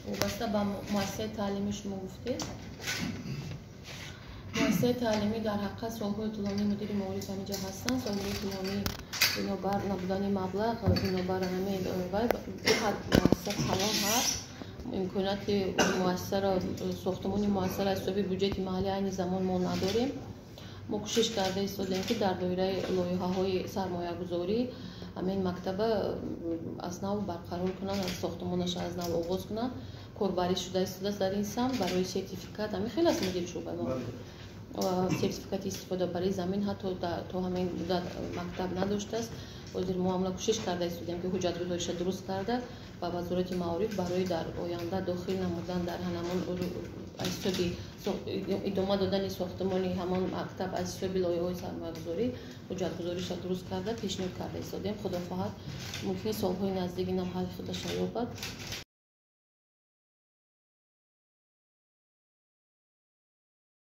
وابسته با مؤسسه تعلیمی شما گفتید. مؤسسه تعلیمی در حقیقت سالهای طولانی مدیر معارف همینجا هستن. سالهای طولانی بنابر نبودن مبلغ بنابر همین مؤسسه حلال هست. امکانات مؤسسه را ساختمان مؤسسه را از حساب بودجه محلی این زمان ما نداریم. ما کوشش کرده ایستادیم که در دایره لایحه‌های سرمایه‌گذاری همین مکتب از نو برقرار کنند، از ساختمانش از نو آغاز کنند. کاربری شده است در این سمت برای سرتیفیکات همین خیلی از مدیر شعبه ما سرتیفیکات استفاده برای زمین حتی تا همین مدت مکتب نداشته است. وزیر معامله کوشش کرده ایستادیم که حجت گذاریش درست کرده و وزارت معارف برای در آینده داخل نمودن در همون ادامه دادن ساختمان همان مکتب از حساب لایحه‌های سرمایه‌گذاری حجت گذاریش درست کرده پیشنهاد کرده ایستادیم. خدا خواهد ممکن سال‌های نزدیک این هم حل خودش یابد.